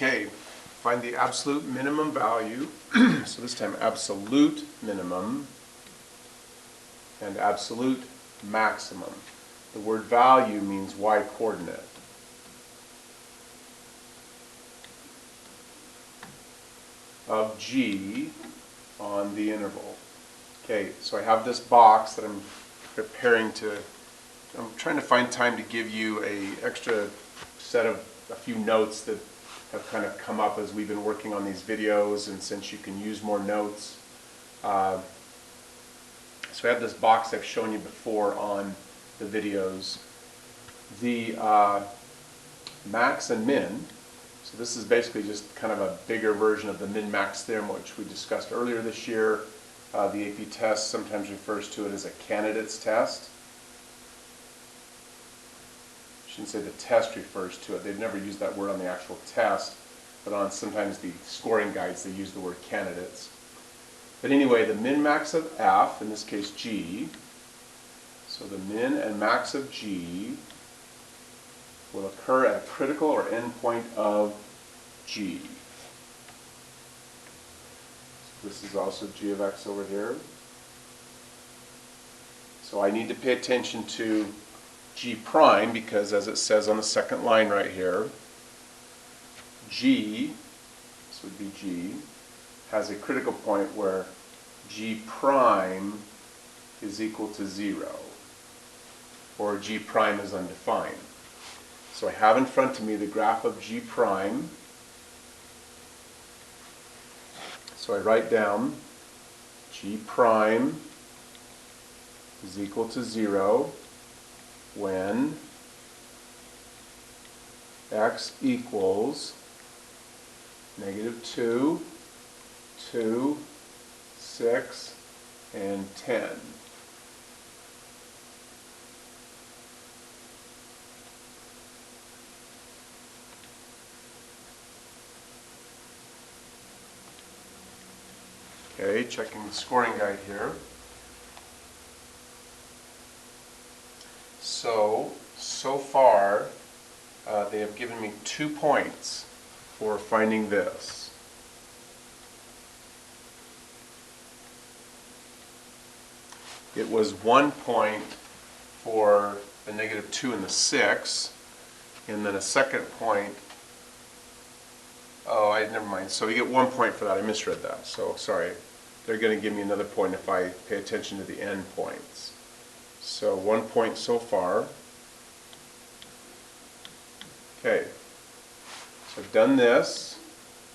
Okay, find the absolute minimum value. So this time absolute minimum and absolute maximum. The word value means y coordinate. Of g on the interval. Okay, so I have this box that I'm preparing to, I'm trying to find time to give you a extra set of a few notes that have kind of come up as we've been working on these videos, and since you can use more notes. So I have this box I've shown you before on the videos. The max and min, so this is basically just kind of a bigger version of the min-max theorem, which we discussed earlier this year. The AP test sometimes refers to it as a candidate's test. I shouldn't say the test refers to it. They've never used that word on the actual test, but on sometimes the scoring guides they use the word candidates. But anyway, the min-max of f, in this case g, so the min and max of g will occur at a critical or endpoint of g. This is also g of x over here. So I need to pay attention to g prime because, as it says on the second line right here, g, this would be g, has a critical point where g prime is equal to 0, or g prime is undefined. So I have in front of me the graph of g prime. So I write down g prime is equal to 0 when x equals -2, 2, 6, and 10. Okay, checking the scoring guide here. So far, they have given me 2 points for finding this. It was 1 point for the -2 and the 6, and then a second point. Oh, never mind. So you get 1 point for that. I misread that. So sorry. They're going to give me another point if I pay attention to the end points. So 1 point so far. Okay. So I've done this,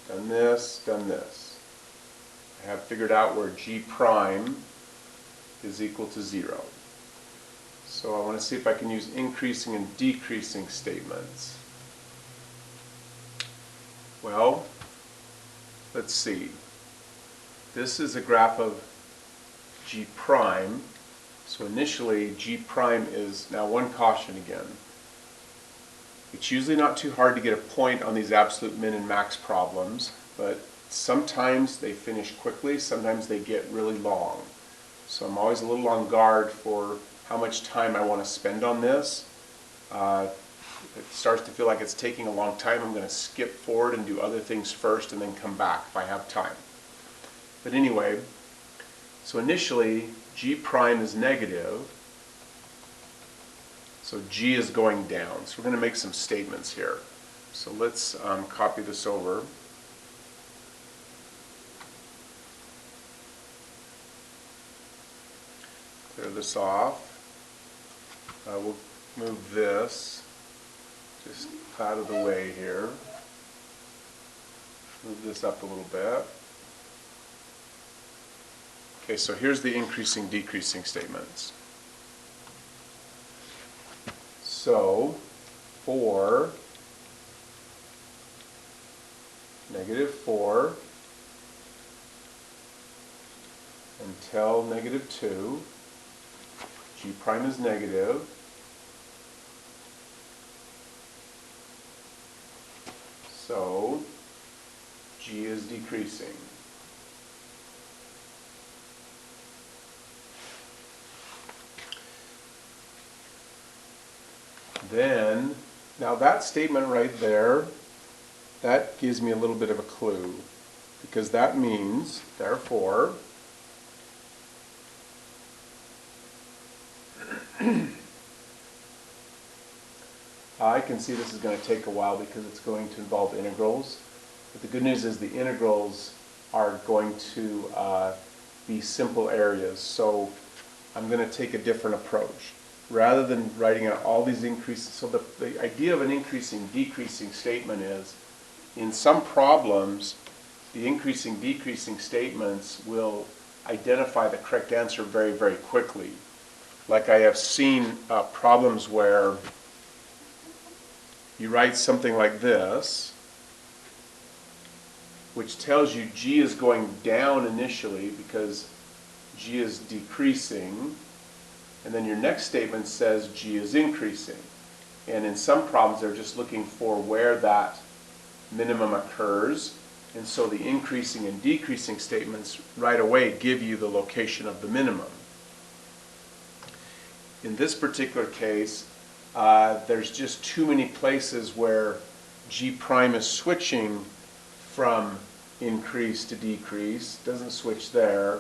done this, done this. I have figured out where g prime is equal to 0. So I want to see if I can use increasing and decreasing statements. Well, let's see. This is a graph of g prime. So initially, g prime is, now one caution again. It's usually not too hard to get a point on these absolute min and max problems, but sometimes they finish quickly, sometimes they get really long. So I'm always a little on guard for how much time I want to spend on this. If it starts to feel like it's taking a long time, I'm going to skip forward and do other things first and then come back if I have time. But anyway, so initially g prime is negative, so g is going down. So we're going to make some statements here. So let's copy this over. Clear this off. We'll move this just out of the way here. Move this up a little bit. Okay, so here's the increasing, decreasing statements. So, for -4 until -2, g prime is negative. So, g is decreasing. Then, now that statement right there that gives me a little bit of a clue, because that means, therefore, I can see this is going to take a while because it's going to involve integrals. But the good news is the integrals are going to be simple areas. So I'm going to take a different approach. Rather than writing out all these increases, so the idea of an increasing decreasing statement is, in some problems, the increasing decreasing statements will identify the correct answer very, very quickly. Like I have seen problems where you write something like this, which tells you G is going down initially because G is decreasing, and then your next statement says G is increasing. And in some problems, they're just looking for where that minimum occurs, and so the increasing and decreasing statements right away give you the location of the minimum. In this particular case, there's just too many places where G prime is switching from increase to decrease. Doesn't switch there,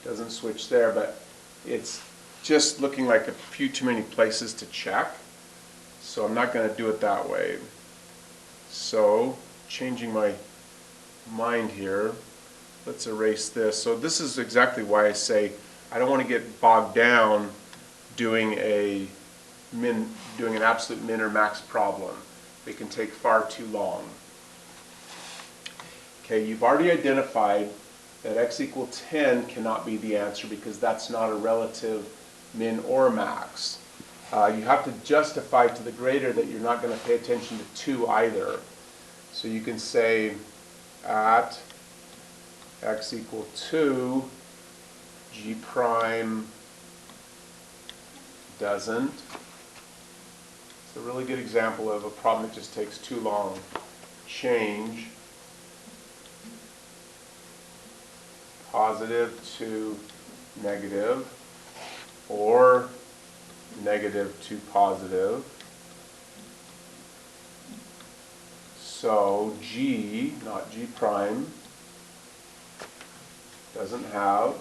doesn't switch there, but it's just looking like a few too many places to check. So I'm not going to do it that way. So, changing my mind here, let's erase this. So this is exactly why I say I don't want to get bogged down doing an absolute min or max problem. It can take far too long. Okay, you've already identified that x equal 10 cannot be the answer because that's not a relative min or max. You have to justify to the grader that you're not going to pay attention to 2 either. So you can say at x equal 2, G prime doesn't. It's a really good example of a problem that just takes too long. Change positive to negative, or negative to positive. So G, not G prime, doesn't have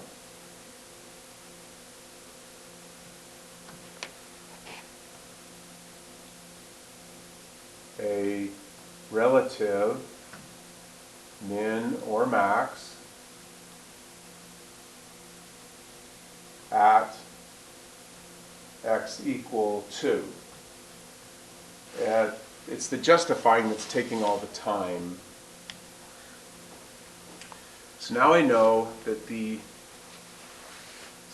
a relative min or max at x equal 2. And it's the justifying that's taking all the time. So now I know that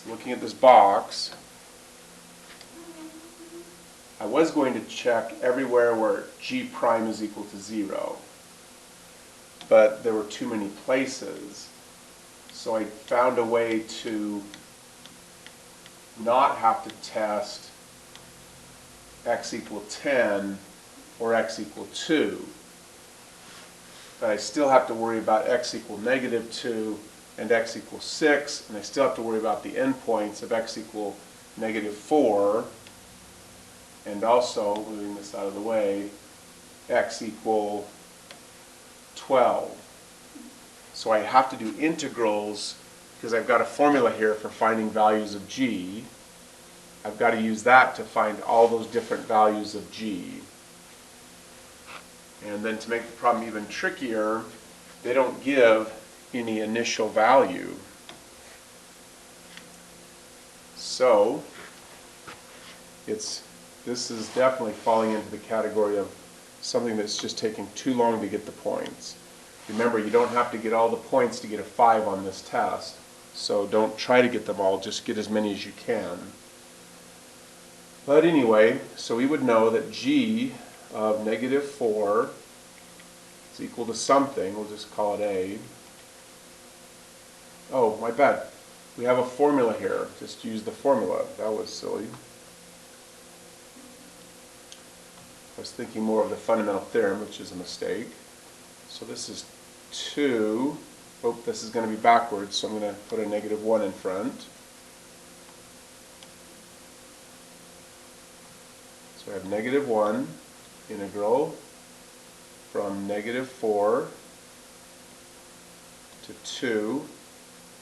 looking at this box, I was going to check everywhere where G prime is equal to 0, but there were too many places. So I found a way to not have to test x equal 10 or x equal 2. But I still have to worry about x equal negative 2 and x equal 6, and I still have to worry about the endpoints of x equal negative 4, and also, moving this out of the way, x equal 12. So I have to do integrals because I've got a formula here for finding values of G. I've got to use that to find all those different values of G. And then to make the problem even trickier, they don't give any initial value. So this is definitely falling into the category of something that's just taking too long to get the points. Remember, you don't have to get all the points to get a 5 on this test, so don't try to get them all, just get as many as you can. But anyway, so we would know that G of negative 4 is equal to something. We'll just call it A. Oh, my bad. We have a formula here. Just use the formula. That was silly. I was thinking more of the fundamental theorem, which is a mistake. So this is 2. Oh, this is going to be backwards, so I'm going to put a negative 1 in front. So I have negative 1 integral from -4 to 2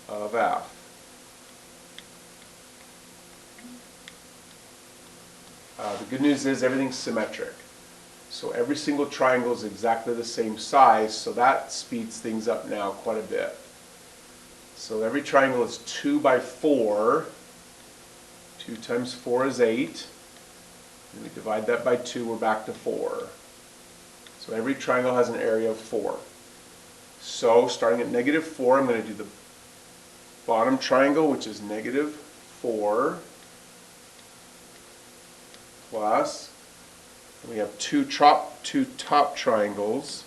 of f. The good news is everything's symmetric. So every single triangle is exactly the same size, so that speeds things up now quite a bit. So every triangle is 2 by 4. 2 times 4 is 8. And we divide that by 2, we're back to 4. So every triangle has an area of 4. So starting at -4, I'm going to do the bottom triangle, which is -4 plus, and we have two top triangles.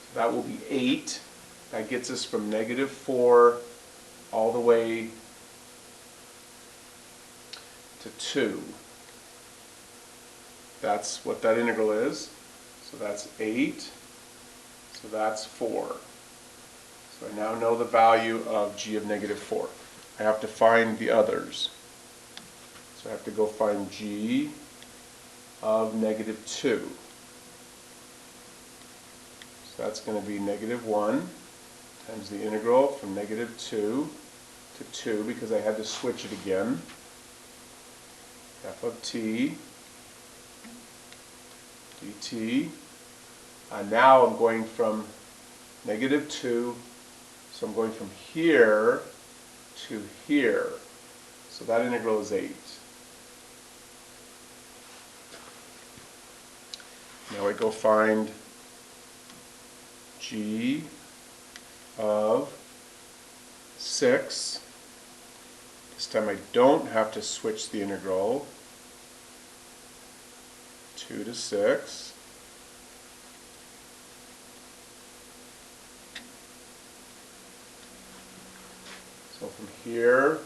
So that will be 8. That gets us from -4 all the way to 2. That's what that integral is. So that's 8. So that's 4. So I now know the value of g of -4. I have to find the others. So I have to go find g of -2. So that's going to be -1 times the integral from -2 to 2, because I had to switch it again. F of t dt. Now I'm going from -2, so I'm going from here to here. So that integral is 8. Now I go find g of 6. This time I don't have to switch the integral. 2 to 6. So from here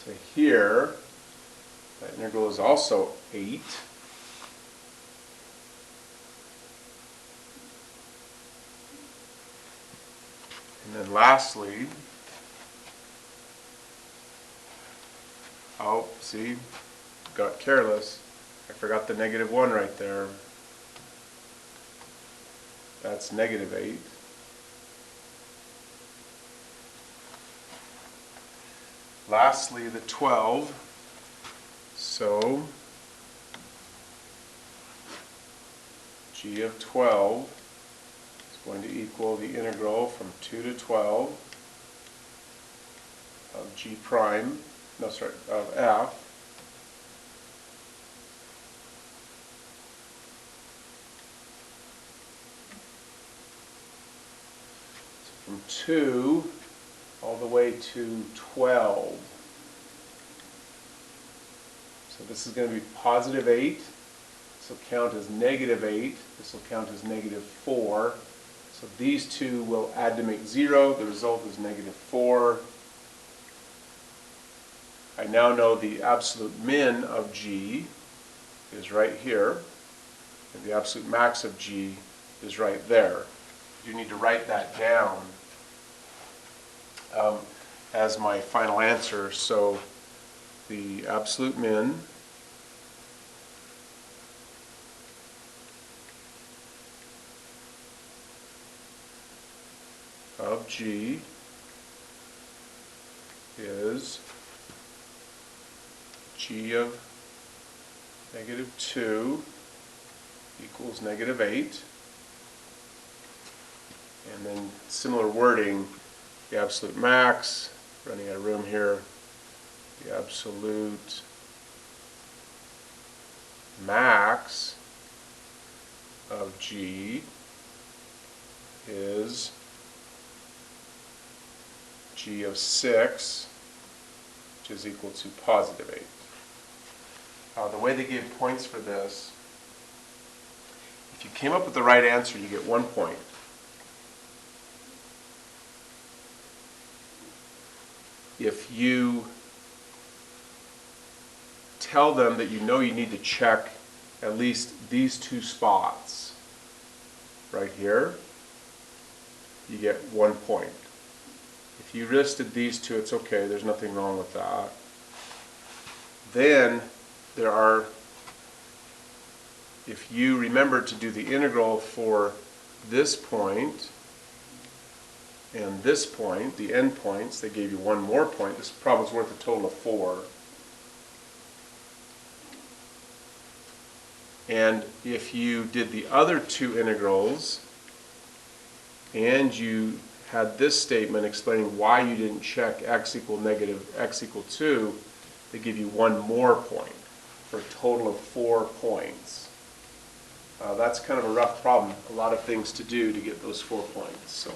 to here, that integral is also 8. And then lastly, oh, see, got careless. I forgot the -1 right there. That's -8. Lastly, the 12. So g of 12 is going to equal the integral from 2 to 12 of g prime, no, sorry, of f. From 2 all the way to 12. So this is going to be +8. This will count as -8. This will count as -4. So these two will add to make 0. The result is -4. I now know the absolute min of g is right here, and the absolute max of g is right there. You need to write that down as my final answer. So the absolute min of g is g of -2 equals -8. And then similar wording, the absolute max, running out of room here, the absolute max of g is g of 6, which is equal to +8. The way they gave points for this, if you came up with the right answer, you get 1 point. If you tell them that you know you need to check at least these 2 spots right here, you get 1 point. If you listed these 2, it's okay, there's nothing wrong with that. Then if you remember to do the integral for this point and this point, the end points, they gave you one more point. This problem's worth a total of 4. And if you did the other two integrals and you had this statement explaining why you didn't check x equal negative x equal 2, they give you one more point for a total of 4 points. That's kind of a rough problem. A lot of things to do to get those 4 points. So